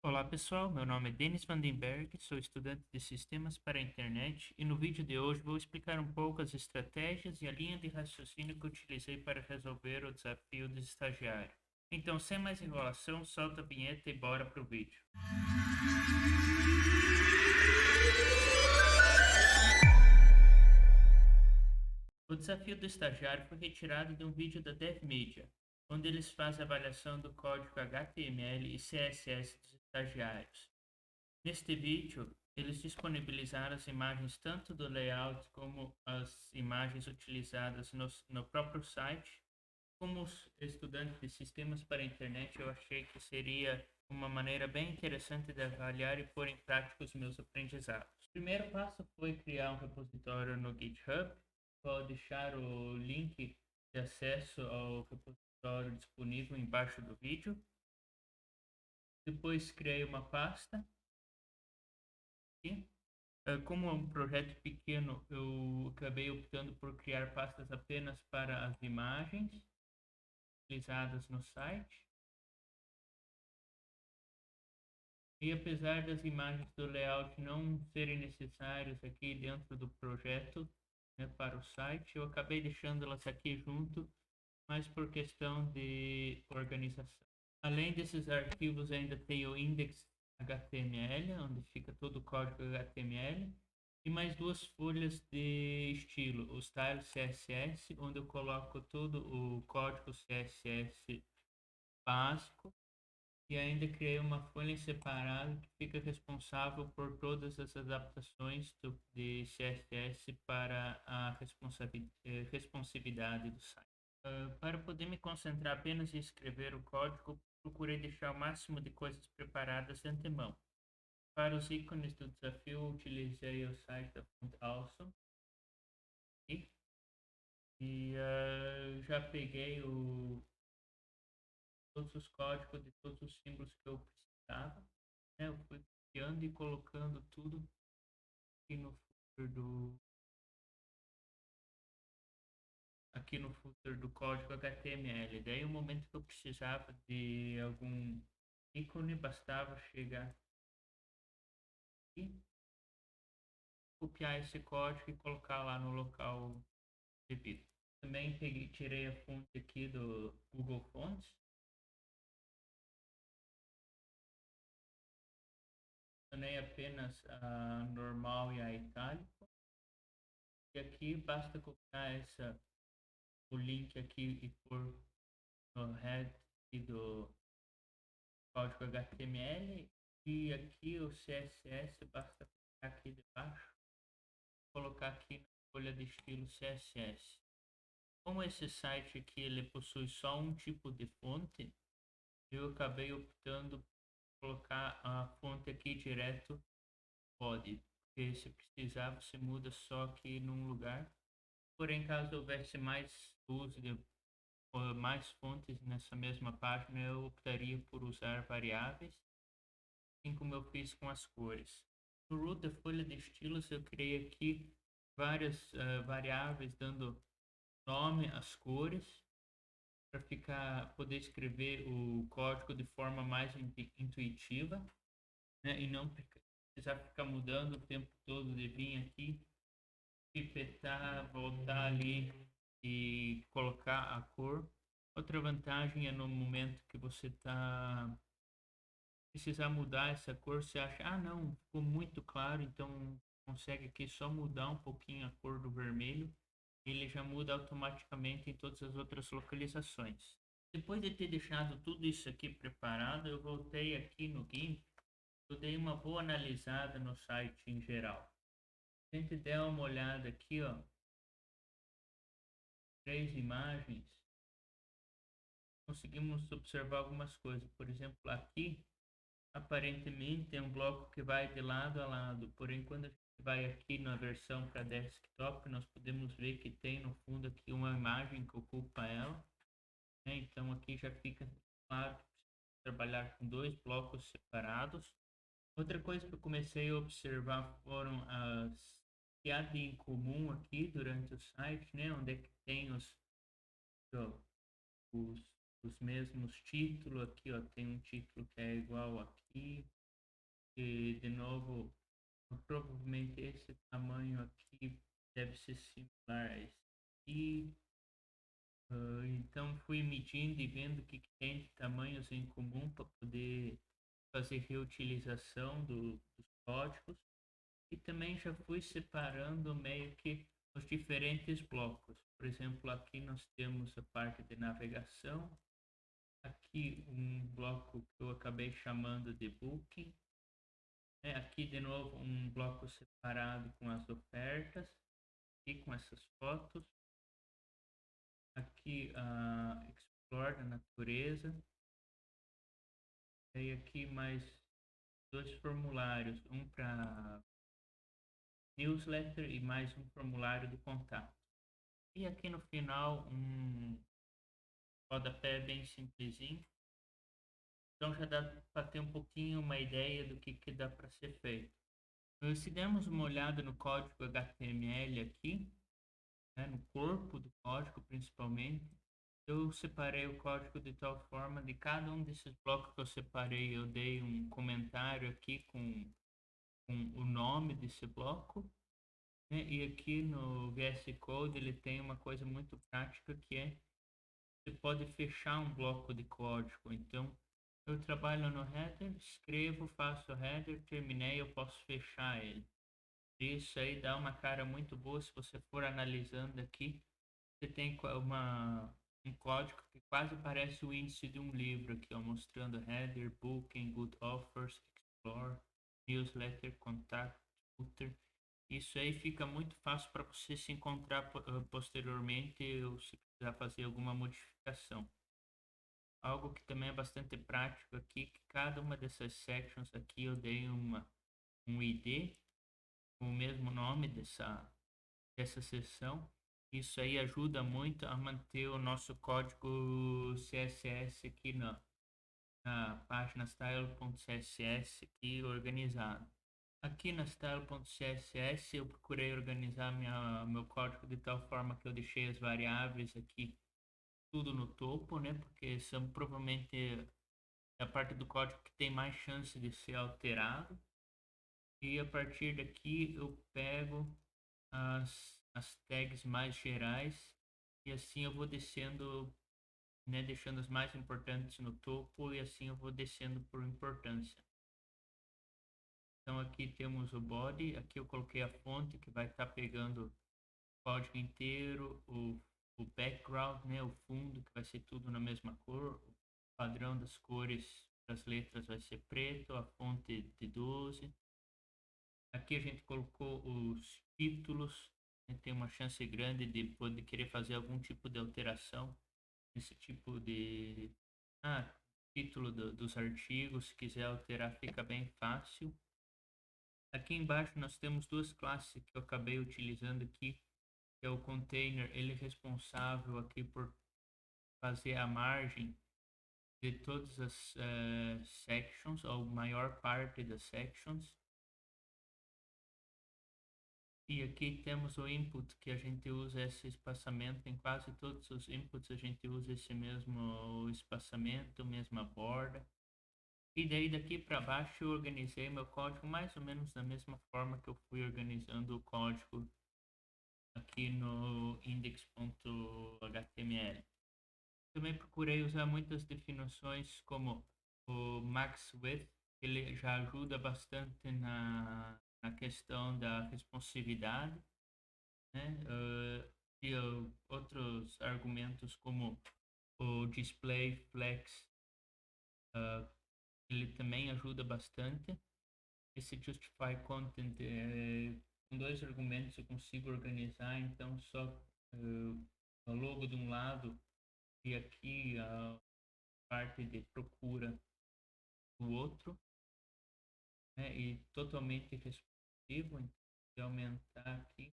Olá pessoal, meu nome é Denis Vandenberg, sou estudante de Sistemas para a Internet e no vídeo de hoje vou explicar um pouco as estratégias e a linha de raciocínio que utilizei para resolver o desafio do estagiário. Então, sem mais enrolação, solta a vinheta e bora pro vídeo. O desafio do estagiário foi retirado de um vídeo da DevMedia, onde eles fazem a avaliação do código HTML e CSS dos estagiários. Neste vídeo, eles disponibilizaram as imagens tanto do layout como as imagens utilizadas no próprio site. Como estudante de sistemas para a internet, eu achei que seria uma maneira bem interessante de avaliar e pôr em prática os meus aprendizados. O primeiro passo foi criar um repositório no GitHub. Vou deixar o link de acesso ao repositório disponível embaixo do vídeo. Depois criei uma pasta. Como é um projeto pequeno, eu acabei optando por criar pastas apenas para as imagens utilizadas no site. E apesar das imagens do layout não serem necessárias aqui dentro do projeto, né, para o site, eu acabei deixando-las aqui junto, mas por questão de organização. Além desses arquivos, ainda tem o index.html, onde fica todo o código HTML, e mais duas folhas de estilo, o style CSS, onde eu coloco todo o código CSS básico, e ainda criei uma folha em separado que fica responsável por todas as adaptações de CSS para a responsividade do site. Para poder me concentrar apenas em escrever o código, procurei deixar o máximo de coisas preparadas de antemão. Para os ícones do desafio, utilizei o site da Font Awesome e já peguei todos os códigos de todos os símbolos que eu precisava. Né? Eu fui copiando e colocando tudo aqui no footer aqui no footer do código HTML. Daí, o momento que eu precisava de algum ícone, bastava chegar aqui, copiar esse código e colocar lá no local devido. Também tirei a fonte aqui do Google Fonts. Selecionei apenas a normal e a itálico. E aqui basta copiar o link aqui e pôr no head e do código HTML. E aqui o CSS, basta colocar aqui debaixo, colocar aqui na folha de estilo CSS. Como esse site aqui ele possui só um tipo de fonte, eu acabei optando por colocar a fonte aqui direto pode, porque se precisar você muda só aqui num lugar. Porém, caso houvesse mais uso de mais fontes nessa mesma página, eu optaria por usar variáveis, assim como eu fiz com as cores. No root da folha de estilos, eu criei aqui várias variáveis dando nome às cores para poder escrever o código de forma mais intuitiva, né, e não precisar ficar mudando o tempo todo de vir aqui, pipetar, voltar ali e colocar a cor. Outra vantagem é no momento que você precisar mudar essa cor, você acha, ah não, ficou muito claro, então consegue aqui só mudar um pouquinho a cor do vermelho, ele já muda automaticamente em todas as outras localizações. Depois de ter deixado tudo isso aqui preparado, eu voltei aqui no GIMP, eu dei uma boa analisada no site em geral. Se a gente der uma olhada aqui, ó, três imagens, conseguimos observar algumas coisas. Por exemplo, aqui, aparentemente é um bloco que vai de lado a lado, porém quando a gente vai aqui na versão para desktop, nós podemos ver que tem no fundo aqui uma imagem que ocupa ela, né? Então aqui já fica claro que precisa trabalhar com dois blocos separados. Outra coisa que eu comecei a observar foram as que há de em comum aqui durante o site, né? Onde é que tem ó, os mesmos títulos aqui, ó, tem um título que é igual aqui, E, de novo, provavelmente esse tamanho aqui deve ser similar a esse aqui. Então fui medindo e vendo o que tem de tamanhos em comum para poder fazer reutilização dos códigos. E também já fui separando meio que os diferentes blocos. Por exemplo, aqui nós temos a parte de navegação. Aqui um bloco que eu acabei chamando de booking. Aqui de novo um bloco separado com as ofertas e com essas fotos. Aqui a Explore da natureza. E aqui mais dois formulários, um para newsletter e mais um formulário de contato. E aqui no final um rodapé bem simplesinho. Então já dá para ter um pouquinho uma ideia do que dá para ser feito. Se dermos uma olhada no código HTML aqui, né, no corpo do código principalmente, eu separei o código de tal forma de cada um desses blocos que eu separei, eu dei um comentário aqui com o nome desse bloco, né? E aqui no VS Code ele tem uma coisa muito prática que é você pode fechar um bloco de código. Então eu trabalho no header, escrevo, faço o header, terminei, eu posso fechar ele. Isso aí dá uma cara muito boa se você for analisando aqui. Você tem um código que quase parece o índice de um livro aqui, ó, mostrando header, booking, good offers, explore, newsletter, contact, footer. Isso aí fica muito fácil para você se encontrar posteriormente ou se precisar fazer alguma modificação. Algo que também é bastante prático aqui, que cada uma dessas sections aqui eu dei um ID com o mesmo nome dessa seção. Isso aí ajuda muito a manter o nosso código CSS aqui na página style.css aqui organizado. Aqui na style.css eu procurei organizar meu código de tal forma que eu deixei as variáveis aqui tudo no topo, né? Porque são provavelmente a parte do código que tem mais chance de ser alterado. E a partir daqui eu pego as tags mais gerais e assim eu vou descendo, né, deixando as mais importantes no topo e assim eu vou descendo por importância. Então aqui temos o body, aqui eu coloquei a fonte que vai estar pegando o código inteiro, o background, né, o fundo que vai ser tudo na mesma cor, o padrão das cores das letras vai ser preto, a fonte de 12. Aqui a gente colocou os títulos, né, tem uma chance grande de poder querer fazer algum tipo de alteração nesse tipo de título dos artigos, se quiser alterar fica bem fácil. Aqui embaixo nós temos duas classes que eu acabei utilizando aqui, que é o container, ele é responsável aqui por fazer a margem de todas as sections, ou maior parte das sections. E aqui temos o input, que a gente usa esse espaçamento, em quase todos os inputs a gente usa esse mesmo espaçamento, mesma borda. E daí daqui para baixo eu organizei meu código mais ou menos da mesma forma que eu fui organizando o código aqui no index.html. Também procurei usar muitas definições como o max width, ele já ajuda bastante na questão da responsividade, né? E outros argumentos como o display flex, ele também ajuda bastante. Esse justify content, com dois argumentos eu consigo organizar, então só o logo de um lado e aqui a parte de procura do outro, né? E totalmente responsivo, então se aumentar aqui,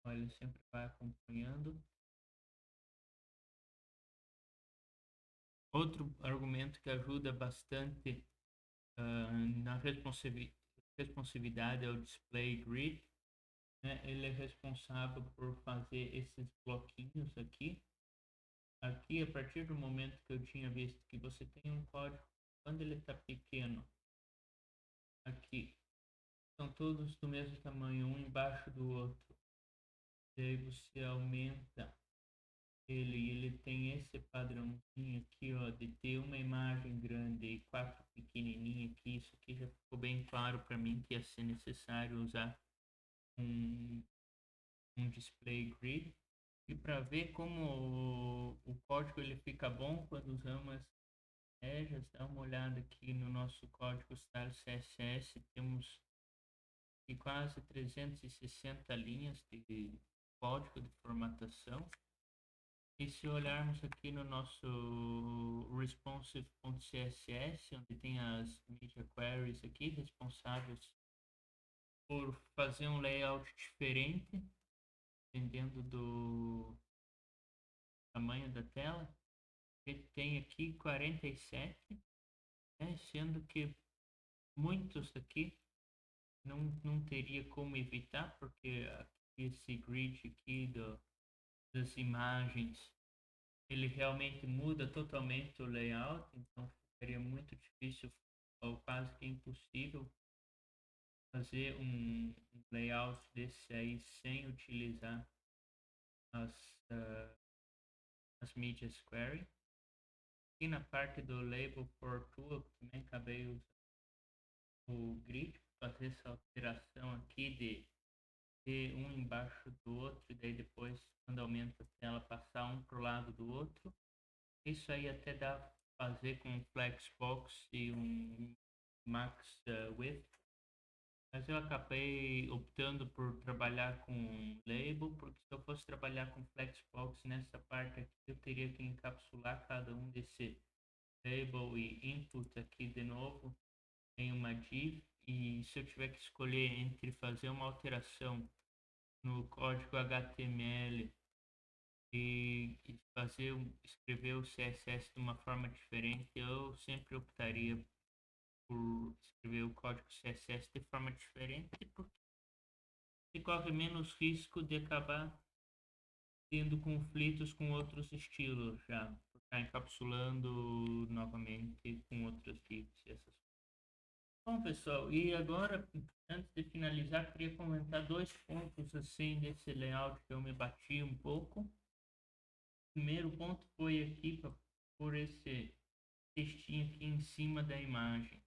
olha, ele sempre vai acompanhando. Outro argumento que ajuda bastante na responsividade é o display grid, né? Ele é responsável por fazer esses bloquinhos aqui. Aqui, a partir do momento que eu tinha visto que você tem um código, quando ele está pequeno, que são todos do mesmo tamanho, um embaixo do outro. Daí você aumenta ele tem esse padrãozinho aqui, ó, de ter uma imagem grande e quatro pequenininhas aqui. Isso aqui já ficou bem claro para mim que ia ser necessário usar um, um display grid. E para ver como o código ele fica bom quando usamos as estratégias, dá uma olhada aqui no nosso código style CSS. Temos aqui quase 360 linhas de código de formatação. E se olharmos aqui no nosso responsive.css, onde tem as media queries aqui, responsáveis por fazer um layout diferente, dependendo do tamanho da tela, a gente tem aqui 47, né, sendo que muitos aqui não teria como evitar, porque esse grid aqui das imagens ele realmente muda totalmente o layout, então ficaria muito difícil ou quase que impossível fazer um layout desse aí sem utilizar as, uh, as medias query. E na parte do label for tool também acabei usando o grid para fazer essa alteração aqui de um embaixo do outro e daí depois quando aumenta a tela passar um para o lado do outro. Isso aí até dá para fazer com um flexbox e um max width, mas eu acabei optando por trabalhar com label, porque se eu fosse trabalhar com flexbox nessa parte aqui, eu teria que encapsular cada um desse label e input aqui de novo em uma div, e se eu tiver que escolher entre fazer uma alteração no código HTML e escrever o CSS de uma forma diferente, eu sempre optaria por escrever o código CSS de forma diferente, porque se corre menos risco de acabar tendo conflitos com outros estilos já, por estar encapsulando novamente com outras divs e essas coisas. Bom, pessoal, e agora, antes de finalizar, queria comentar dois pontos assim desse layout que eu me bati um pouco. Primeiro ponto foi aqui por esse textinho aqui em cima da imagem.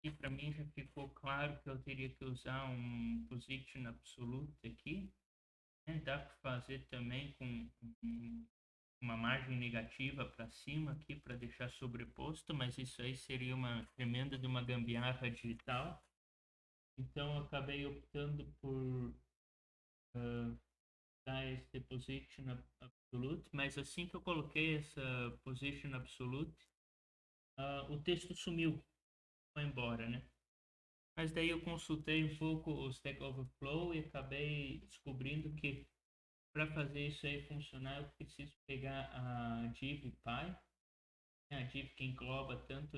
E para mim já ficou claro que eu teria que usar um position absolute aqui, né? Dá para fazer também com uma margem negativa para cima aqui para deixar sobreposto, mas isso aí seria uma tremenda de uma gambiarra digital. Então eu acabei optando por esse position absolute, mas assim que eu coloquei essa position absolute, o texto sumiu, foi embora, né? Mas daí eu consultei um pouco o Stack Overflow e acabei descobrindo que para fazer isso aí funcionar, eu preciso pegar a div py, né? A div que engloba tanto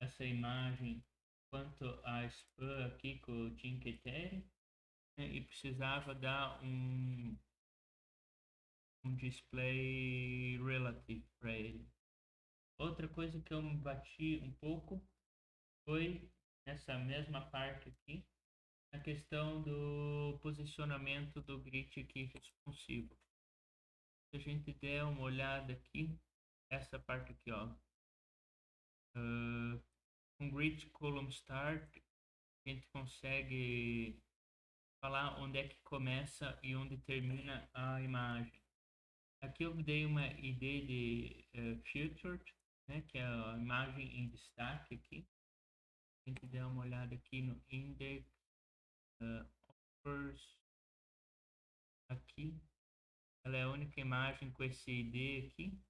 essa imagem quanto a span aqui com o Dinketeria, né? E precisava dar um display relative para ele. Outra coisa que eu me bati um pouco foi nessa mesma parte aqui, a questão do posicionamento do grid aqui responsivo. Se a gente der uma olhada aqui, essa parte aqui, ó, com grid column start, a gente consegue falar onde é que começa e onde termina a imagem. Aqui eu dei uma ideia de featured, né, que é a imagem em destaque aqui. A gente der uma olhada aqui no index offers aqui. Ela é a única imagem com esse ID aqui,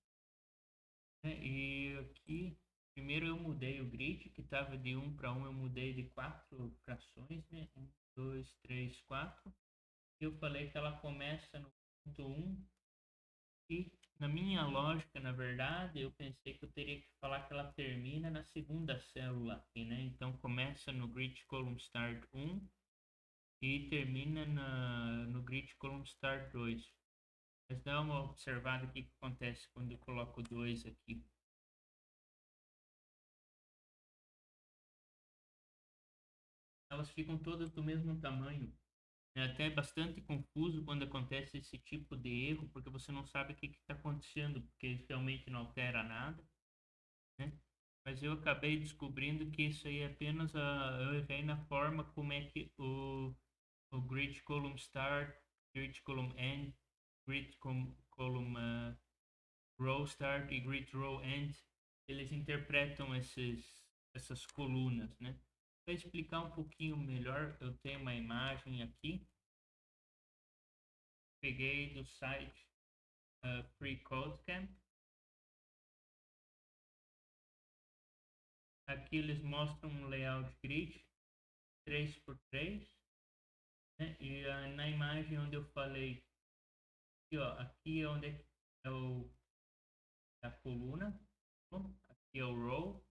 né? E aqui, primeiro eu mudei o grid, que estava de 1 para 1, eu mudei de 4 frações, né? 1, 2, 3, 4. Eu falei que ela começa no ponto 1 e na minha lógica, na verdade, eu pensei que eu teria que falar que ela termina na segunda célula aqui, né? Então começa no grid column start 1 e termina no grid column start 2. Mas dá uma observada aqui que acontece quando eu coloco 2 aqui. elas ficam todas do mesmo tamanho. É até bastante confuso quando acontece esse tipo de erro, porque você não sabe o que está acontecendo, porque realmente não altera nada, né? Mas eu acabei descobrindo que isso aí é apenas eu errei na forma como é que o grid column start, grid column end, grid column row start e grid row end, eles interpretam essas colunas, né? Para explicar um pouquinho melhor, eu tenho uma imagem aqui, peguei do site Free Code Camp. Aqui eles mostram um layout grid 3x3, né? E na imagem onde eu falei, aqui, ó, aqui é onde é a coluna, aqui é o row,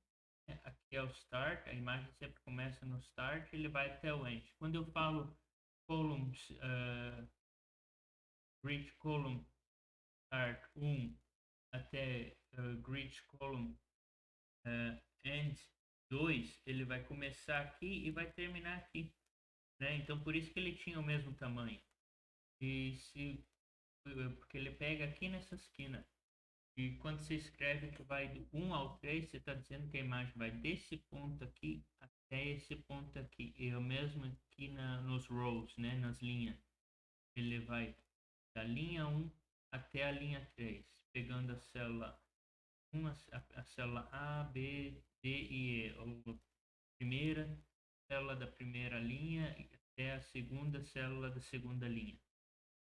né? Aqui é o start, a imagem sempre começa no start e ele vai até o end. Quando eu falo columns, grid column start 1 até grid column end 2, ele vai começar aqui e vai terminar aqui, né? Então por isso que ele tinha o mesmo tamanho. E se porque ele pega aqui nessa esquina. E quando você escreve que vai do 1 ao 3, você está dizendo que a imagem vai desse ponto aqui até esse ponto aqui. E o mesmo aqui nos rows, né? Nas linhas. Ele vai da linha 1 até a linha 3, pegando a célula 1, a célula A, B, D e E. A primeira célula da primeira linha até a segunda célula da segunda linha.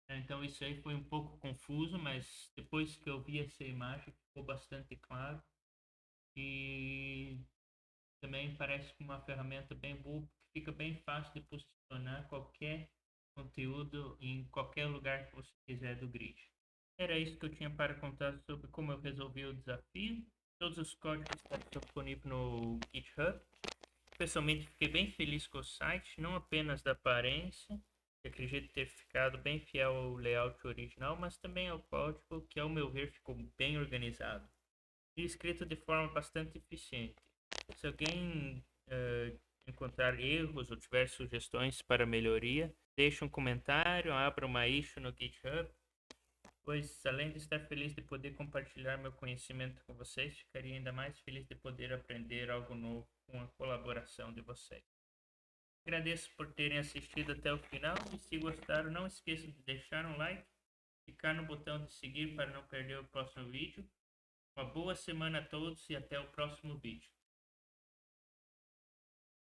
Então isso aí foi um pouco confuso, mas depois que eu vi essa imagem ficou bastante claro e também parece uma ferramenta bem boa, porque fica bem fácil de posicionar qualquer conteúdo em qualquer lugar que você quiser do grid. Era isso que eu tinha para contar sobre como eu resolvi o desafio. Todos os códigos estão disponíveis no GitHub. Pessoalmente fiquei bem feliz com o site, não apenas da aparência, que acredito ter ficado bem fiel ao layout original, mas também ao código, que ao meu ver ficou bem organizado e escrito de forma bastante eficiente. Se alguém encontrar erros ou tiver sugestões para melhoria, deixe um comentário, abra uma issue no GitHub, pois além de estar feliz de poder compartilhar meu conhecimento com vocês, ficaria ainda mais feliz de poder aprender algo novo com a colaboração de vocês. Agradeço por terem assistido até o final e se gostaram, não esqueçam de deixar um like, clicar no botão de seguir para não perder o próximo vídeo. Uma boa semana a todos e até o próximo vídeo.